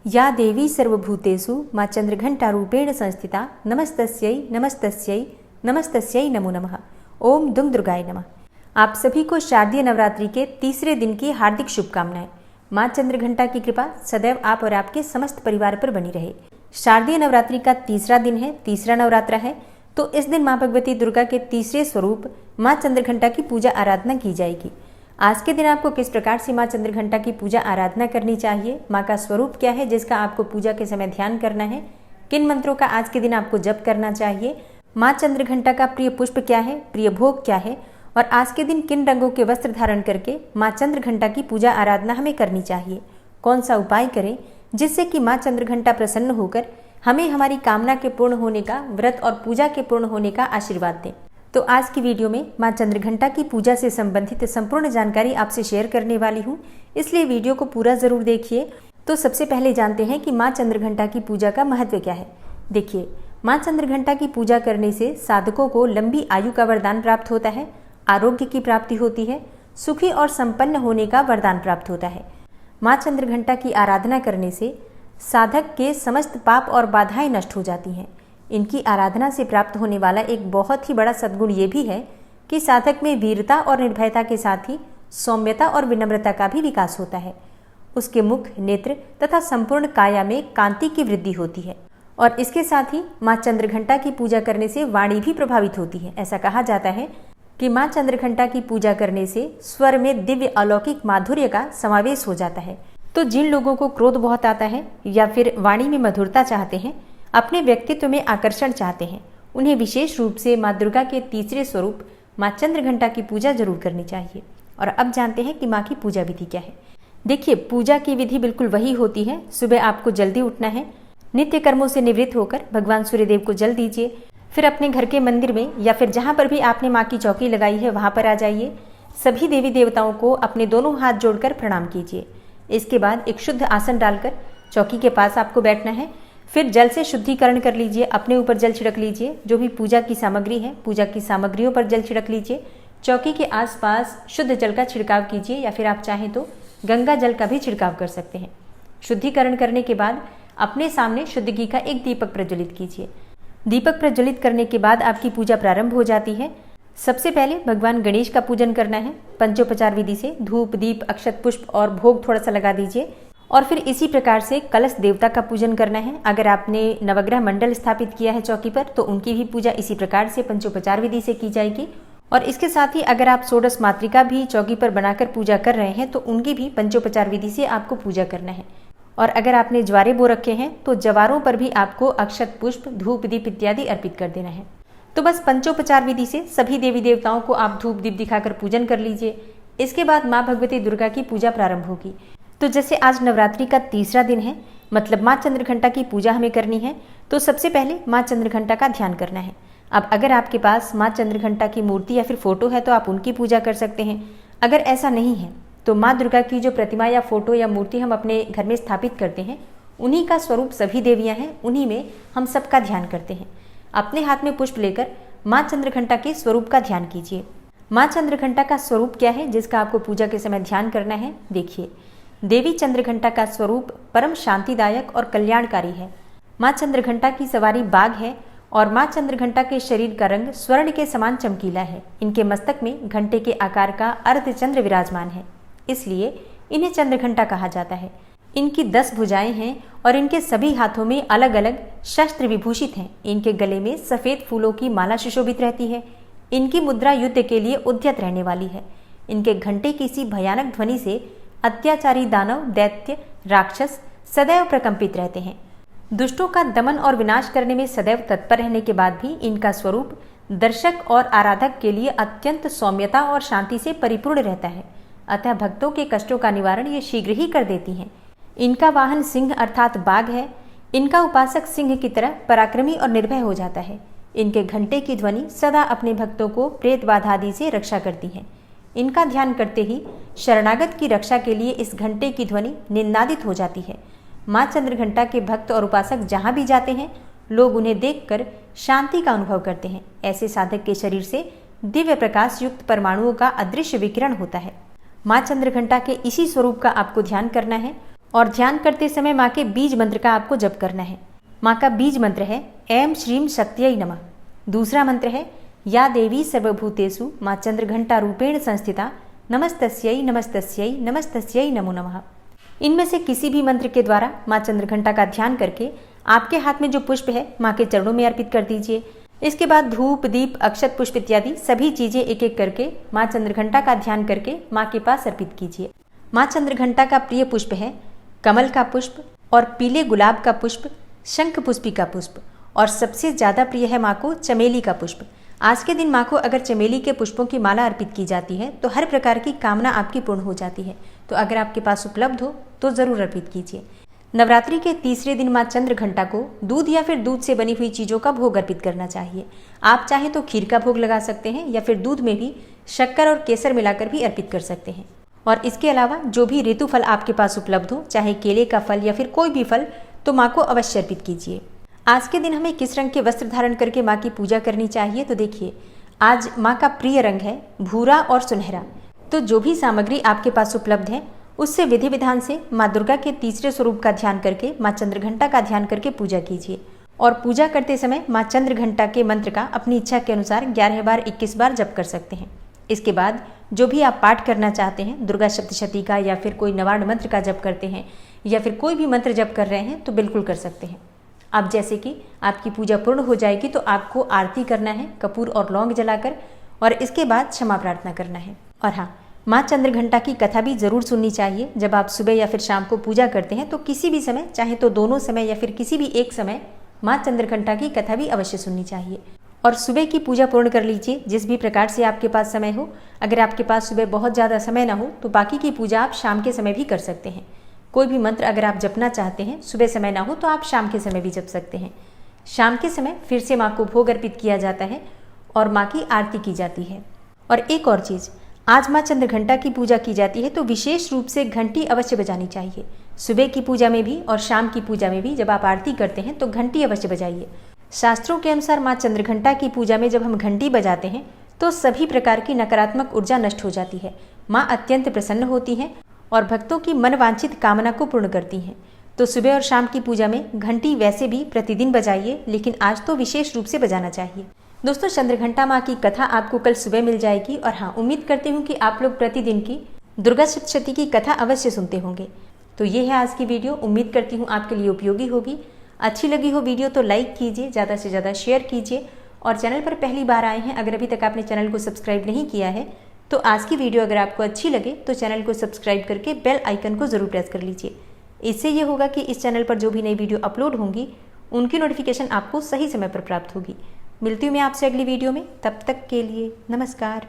या देवी सर्वभूतेषु माँ चंद्रघंटारूपेण संस्थिता नमस्तस्यै नमस्तस्यै नमस्तस्यै नमो नमः। ओम दुम दुर्गाय नमः। आप सभी को शारदीय नवरात्रि के तीसरे दिन की हार्दिक शुभकामनाएं। माँ चंद्रघंटा की कृपा सदैव आप और आपके समस्त परिवार पर बनी रहे। शारदीय नवरात्रि का तीसरा दिन है, तीसरा नवरात्रा है, तो इस दिन माँ भगवती दुर्गा के तीसरे स्वरूप माँ चंद्रघंटा की पूजा आराधना की जाएगी। आज के दिन आपको किस प्रकार से माँ चंद्रघंटा की पूजा आराधना करनी चाहिए, माँ का स्वरूप क्या है जिसका आपको पूजा के समय ध्यान करना है, किन मंत्रों का आज के दिन आपको जप करना चाहिए, माँ चंद्रघंटा का प्रिय पुष्प क्या है, प्रिय भोग क्या है, और आज के दिन किन रंगों के वस्त्र धारण करके माँ चंद्रघंटा की पूजा आराधना हमें करनी चाहिए, कौन सा उपाय करें जिससे कि माँ चंद्रघंटा प्रसन्न होकर हमें हमारी कामना के पूर्ण होने का, व्रत और पूजा के पूर्ण होने का आशीर्वाद दें। तो आज की वीडियो में माँ चंद्रघंटा की पूजा से संबंधित संपूर्ण जानकारी आपसे शेयर करने वाली हूँ, इसलिए वीडियो को पूरा जरूर देखिए। तो सबसे पहले जानते हैं कि माँ चंद्रघंटा की पूजा का महत्व क्या है। देखिए, माँ चंद्रघंटा की पूजा करने से साधकों को लंबी आयु का वरदान प्राप्त होता है, आरोग्य की प्राप्ति होती है, सुखी और संपन्न होने का वरदान प्राप्त होता है। माँ चंद्रघंटा की आराधना करने से साधक के समस्त पाप और बाधाएं नष्ट हो जाती हैं। इनकी आराधना से प्राप्त होने वाला एक बहुत ही बड़ा सद्गुण ये भी है कि साधक में वीरता और निर्भयता के साथ ही सौम्यता और विनम्रता का भी विकास होता है। उसके मुख, नेत्र तथा संपूर्ण काया में कांति की वृद्धि होती है। और इसके साथ ही माँ चंद्रघंटा की पूजा करने से वाणी भी प्रभावित होती है। ऐसा कहा जाता है कि माँ चंद्रघंटा की पूजा करने से स्वर में दिव्य अलौकिक माधुर्य का समावेश हो जाता है। तो जिन लोगों को क्रोध बहुत आता है या फिर वाणी में मधुरता चाहते हैं, अपने व्यक्तित्व में आकर्षण चाहते हैं, उन्हें विशेष रूप से माँ दुर्गा के तीसरे स्वरूप माँ चंद्रघंटा की पूजा जरूर करनी चाहिए। और अब जानते हैं कि माँ की पूजा विधि क्या है। देखिए, पूजा की विधि बिल्कुल वही होती है। सुबह आपको जल्दी उठना है, नित्य कर्मों से निवृत्त होकर भगवान सूर्यदेव को जल दीजिए, फिर अपने घर के मंदिर में या फिर जहाँ पर भी आपने माँ की चौकी लगाई है वहाँ पर आ जाइए। सभी देवी देवताओं को अपने दोनों हाथ जोड़कर प्रणाम कीजिए। इसके बाद एक शुद्ध आसन डालकर चौकी के पास आपको बैठना है। फिर जल से शुद्धिकरण कर लीजिए, अपने ऊपर जल छिड़क लीजिए। जो भी पूजा की सामग्री है, पूजा की सामग्रियों पर जल छिड़क लीजिए। चौकी के आसपास शुद्ध जल का छिड़काव कीजिए या फिर आप चाहें तो गंगा जल का भी छिड़काव कर सकते हैं। शुद्धिकरण करने के बाद अपने सामने शुद्ध घी का एक दीपक प्रज्वलित कीजिए। दीपक प्रज्वलित करने के बाद आपकी पूजा प्रारंभ हो जाती है। सबसे पहले भगवान गणेश का पूजन करना है। पंचोपचार विधि से धूप, दीप, अक्षत, पुष्प और भोग थोड़ा सा लगा दीजिए। और फिर इसी प्रकार से कलश देवता का पूजन करना है। अगर आपने नवग्रह मंडल स्थापित किया है चौकी पर, तो उनकी भी पूजा इसी प्रकार से पंचोपचार विधि से की जाएगी। और इसके साथ ही अगर आप षोडश मातृका भी चौकी पर बनाकर पूजा कर रहे हैं, तो उनकी भी पंचोपचार विधि से आपको पूजा करना है। और अगर आपने ज्वारे बो रखे हैं, तो जवारों पर भी आपको अक्षत, पुष्प, धूप, दीप इत्यादि अर्पित कर देना है। तो बस पंचोपचार विधि से सभी देवी देवताओं को आप धूप दीप दिखाकर पूजन कर लीजिए। इसके बाद माँ भगवती दुर्गा की पूजा प्रारंभ होगी। तो जैसे आज नवरात्रि का तीसरा दिन है, मतलब माँ चंद्रघंटा की पूजा हमें करनी है, तो सबसे पहले माँ चंद्रघंटा का ध्यान करना है। अब अगर आपके पास माँ चंद्रघंटा की मूर्ति या फिर फोटो है तो आप उनकी पूजा कर सकते हैं। अगर ऐसा नहीं है तो माँ दुर्गा की जो प्रतिमा या फोटो या मूर्ति हम अपने घर में स्थापित करते हैं, उन्हीं का स्वरूप सभी देवियाँ हैं, उन्हीं में हम सबका ध्यान करते हैं। अपने हाथ में पुष्प लेकर माँ चंद्रघंटा के स्वरूप का ध्यान कीजिए। माँ चंद्रघंटा का स्वरूप क्या है जिसका आपको पूजा के समय ध्यान करना है। देखिए, देवी चंद्रघंटा का स्वरूप परम शांतिदायक और कल्याणकारी है। माँ चंद्रघंटा की सवारी बाघ है और माँ चंद्रघंटा के शरीर का रंग स्वर्ण के समान चमकीला है। इनके मस्तक में घंटे के आकार का अर्धचंद्र विराजमान है, इसलिए इन्हें चंद्रघंटा कहा जाता है। इनकी 10 भुजाएं हैं और इनके सभी हाथों में अलग अलग शस्त्र विभूषित हैं। इनके गले में सफेद फूलों की माला सुशोभित रहती है। इनकी मुद्रा युद्ध के लिए उद्यत रहने वाली है। इनके घंटे की सी भयानक ध्वनि से अत्याचारी दानव, दैत्य, राक्षस सदैव प्रकंपित रहते हैं। दुष्टों का दमन और विनाश करने में सदैव तत्पर रहने के बाद भी इनका स्वरूप दर्शक और आराधक के लिए अत्यंत सौम्यता और शांति से परिपूर्ण रहता है। अतः भक्तों के कष्टों का निवारण ये शीघ्र ही कर देती हैं। इनका वाहन सिंह अर्थात बाघ है। इनका उपासक सिंह की तरह पराक्रमी और निर्भय हो जाता है। इनके घंटे की ध्वनि सदा अपने भक्तों को प्रेत बाधा आदि से रक्षा करती है। इनका ध्यान करते ही शरणागत की रक्षा के लिए इस घंटे की ध्वनि निनादित हो जाती है। माँ चंद्रघंटा के भक्त और उपासक जहाँ भी जाते हैं, लोग उन्हें देखकर शांति का अनुभव करते हैं। ऐसे साधक के शरीर से दिव्य प्रकाश युक्त परमाणुओं का अदृश्य विकिरण होता है। माँ चंद्रघंटा के इसी स्वरूप का आपको ध्यान करना है और ध्यान करते समय माँ के बीज मंत्र का आपको जप करना है। माँ का बीज मंत्र है ऐं श्रीं शक्त्यै नमः। दूसरा मंत्र है या देवी सर्वभूतेषु माँ चंद्रघंटा रूपेण संस्थिता नमस्तस्यै नमस्तस्यै नमस्तस्यै नमो नमः। इनमें से किसी भी मंत्र के द्वारा माँ चंद्रघंटा का ध्यान करके आपके हाथ में जो पुष्प है माँ के चरणों में अर्पित कर दीजिए। इसके बाद धूप, दीप, अक्षत पुष्प इत्यादि सभी चीजें एक एक करके माँ चंद्रघंटा का ध्यान करके माँ के पास अर्पित कीजिए। माँ चंद्रघंटा का प्रिय पुष्प है कमल का पुष्प और पीले गुलाब का पुष्प, शंख पुष्पी का पुष्प और सबसे ज्यादा प्रिय है माँ को चमेली का पुष्प। आज के दिन माँ को अगर चमेली के पुष्पों की माला अर्पित की जाती है तो हर प्रकार की कामना आपकी पूर्ण हो जाती है। तो अगर आपके पास उपलब्ध हो तो जरूर अर्पित कीजिए। नवरात्रि के तीसरे दिन माँ चंद्रघंटा को दूध या फिर दूध से बनी हुई चीजों का भोग अर्पित करना चाहिए। आप चाहें तो खीर का भोग लगा सकते हैं या फिर दूध में भी शक्कर और केसर मिलाकर भी अर्पित कर सकते हैं। और इसके अलावा जो भी ऋतु फल आपके पास उपलब्ध हो, चाहे केले का फल या फिर कोई भी फल, तो माँ को अवश्य अर्पित कीजिए। आज के दिन हमें किस रंग के वस्त्र धारण करके माँ की पूजा करनी चाहिए, तो देखिए आज माँ का प्रिय रंग है भूरा और सुनहरा। तो जो भी सामग्री आपके पास उपलब्ध है उससे विधि विधान से माँ दुर्गा के तीसरे स्वरूप का ध्यान करके माँ चंद्रघंटा का ध्यान करके पूजा कीजिए। और पूजा करते समय माँ चंद्रघंटा के मंत्र का अपनी इच्छा के अनुसार 11 बार 21 बार जप कर सकते हैं। इसके बाद जो भी आप पाठ करना चाहते हैं, दुर्गा सप्तशती का या फिर कोई नवार्ण मंत्र का जप करते हैं या फिर कोई भी मंत्र जप कर रहे हैं तो बिल्कुल कर सकते हैं। अब जैसे कि आपकी पूजा पूर्ण हो जाएगी तो आपको आरती करना है कपूर और लौंग जलाकर, और इसके बाद क्षमा प्रार्थना करना है। और हाँ, माँ चंद्रघंटा की कथा भी जरूर सुननी चाहिए। जब आप सुबह या फिर शाम को पूजा करते हैं तो किसी भी समय, चाहे तो दोनों समय या फिर किसी भी एक समय, माँ चंद्रघंटा की कथा भी अवश्य सुननी चाहिए। और सुबह की पूजा पूर्ण कर लीजिए जिस भी प्रकार से आपके पास समय हो। अगर आपके पास सुबह बहुत ज़्यादा समय ना हो तो बाकी की पूजा आप शाम के समय भी कर सकते हैं। कोई भी मंत्र अगर आप जपना चाहते हैं, सुबह समय ना हो तो आप शाम के समय भी जप सकते हैं। शाम के समय फिर से माँ को भोग अर्पित किया जाता है और माँ की आरती की जाती है। और एक और चीज़, आज माँ चंद्रघंटा की पूजा की जाती है तो विशेष रूप से घंटी अवश्य बजानी चाहिए। सुबह की पूजा में भी और शाम की पूजा में भी जब आप आरती करते हैं तो घंटी अवश्य बजाइए। शास्त्रों के अनुसार माँ चंद्रघंटा की पूजा में जब हम घंटी बजाते हैं तो सभी प्रकार की नकारात्मक ऊर्जा नष्ट हो जाती है। माँ अत्यंत प्रसन्न होती हैं और भक्तों की मनवांछित कामना को पूर्ण करती हैं। तो सुबह और शाम की पूजा में घंटी वैसे भी प्रतिदिन बजाइए, लेकिन आज तो विशेष रूप से बजाना चाहिए। दोस्तों, चंद्रघंटा माँ की कथा आपको कल सुबह मिल जाएगी। और हाँ, उम्मीद करती हूँ कि आप लोग प्रतिदिन की दुर्गा सप्तशती की कथा अवश्य सुनते होंगे। तो ये है आज की वीडियो। उम्मीद करती हूँ आपके लिए उपयोगी होगी। अच्छी लगी हो वीडियो तो लाइक कीजिए, ज़्यादा से ज़्यादा शेयर कीजिए। और चैनल पर पहली बार आए हैं, अगर अभी तक आपने चैनल को सब्सक्राइब नहीं किया है तो आज की वीडियो अगर आपको अच्छी लगे तो चैनल को सब्सक्राइब करके बेल आइकन को ज़रूर प्रेस कर लीजिए। इससे ये होगा कि इस चैनल पर जो भी नई वीडियो अपलोड होंगी उनकी नोटिफिकेशन आपको सही समय पर प्राप्त होगी। मिलती हूँ मैं आपसे अगली वीडियो में, तब तक के लिए नमस्कार।